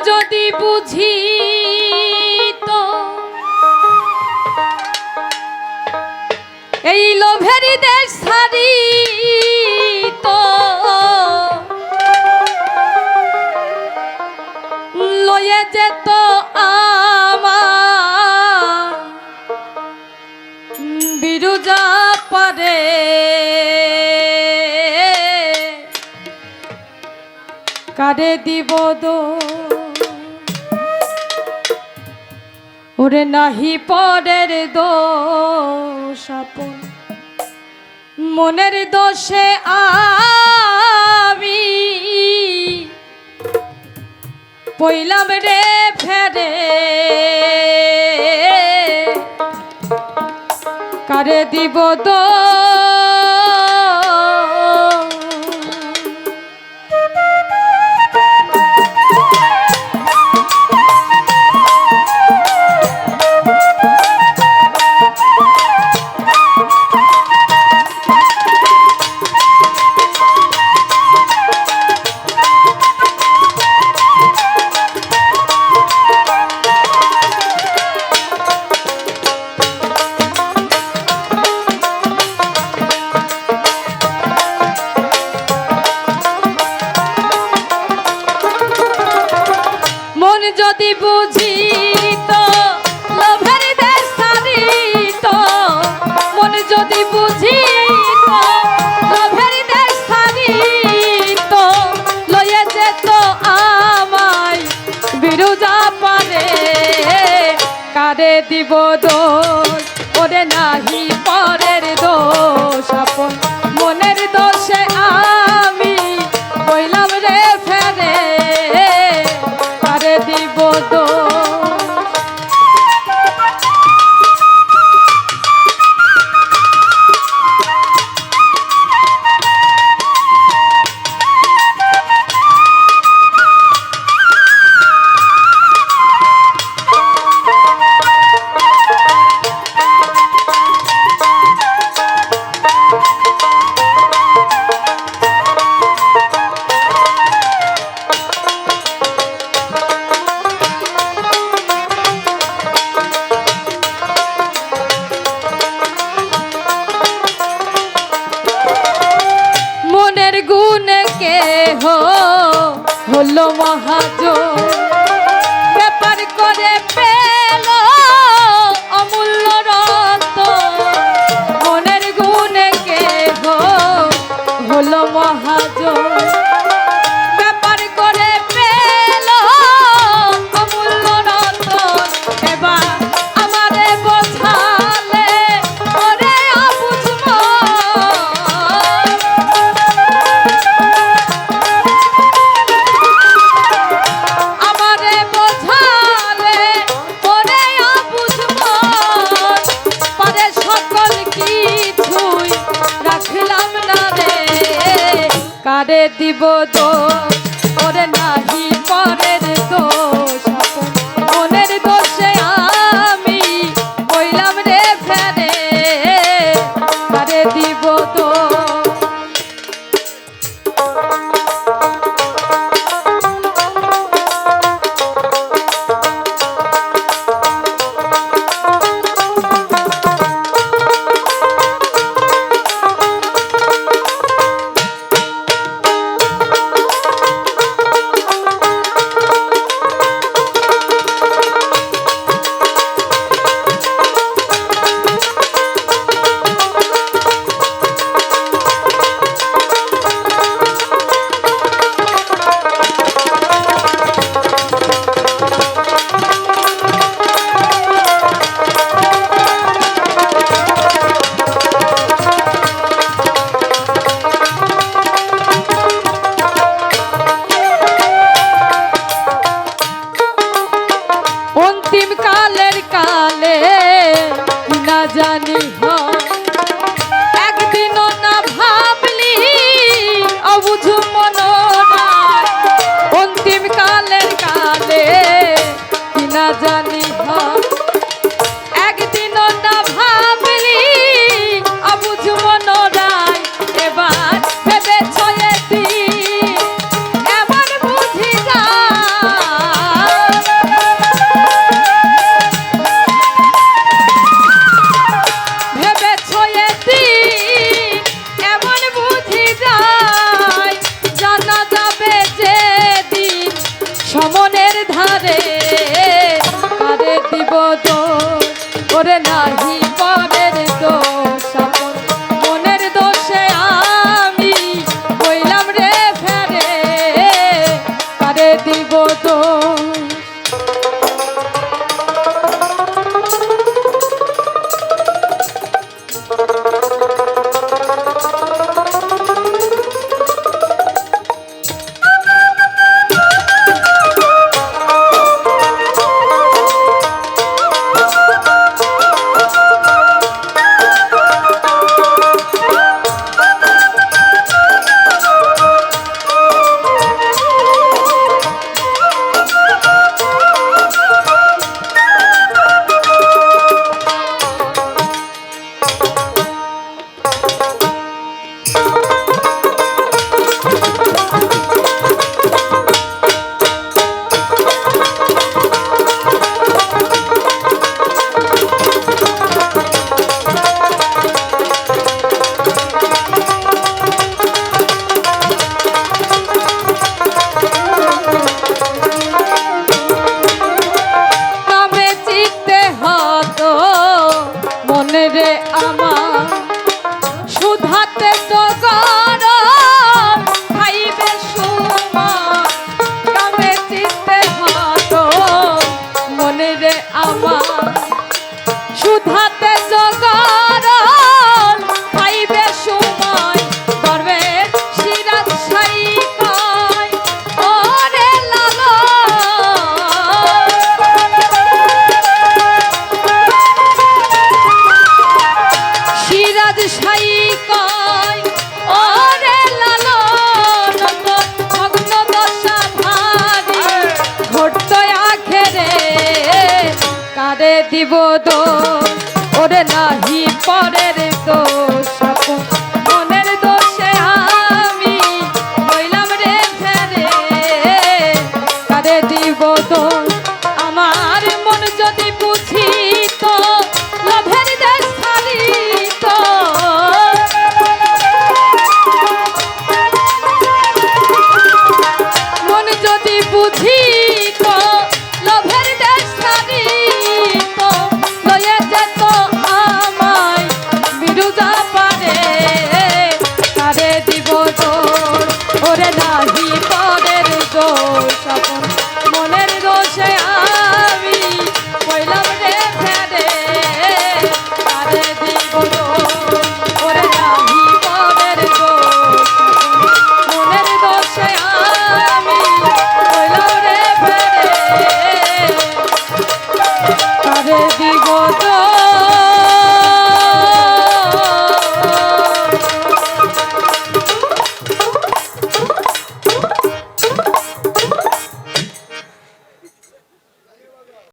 যদি বুঝি তো এই লোভের দেশ ছাড়ি তো লয়ে যেত আমার বিরুজা পারে কারে দিব দো ওরে নাহি পরের দোষ আপন মনের দোষে আমি পইলাম রে ফেরে কারে দিব দোষ যদি বুঝি তো লোভের দেশ ছাড়ি তো মন যদি বুঝি তো লোভের দেশ ছাড়ি তো লয়ে যেত আমায় বিরুজা পারে কারে দিব দোষ ওরে নাহি পরের দোষ আপন মনের দোষে আমি বইলাম রে ফেরে দিব হলো মহাজন ব্যাপার করে পেল অমূল্য রতন মনের গুণে কে হলো মহাজন ব্যাপার করে পেল অমূল্য রতন এবার আমারে বোঝালে ওরে অবুঝব কারে দিব দোষ ওরে নাহি পরের দোষ মনের দোষে আমি কইলাম রে ফেরে কারে দিব দোষ জানি একদিনও না ভাবলি অবুঝ মনোরা অন্তিম কালের কালে কিনা জানি একদিনও না ভাবলি অবুঝ মনোরায় এবার ভেবে ছয়ে দিন এবার বুঝি যা রে আমার সুধাতে জগর খাইবে সুমন কামে চিত্তে হত মনে রে আমার সুধাতে জগর খাইবে সুমন করবে সিরাজ সাই কয় ওরে লালো সিরাজ সাই কয় ওরে লালো ভগ্ন দশা ভারী ঘটত আখেরে কারে দিব দোষ ওরে নাহি পরের দোষ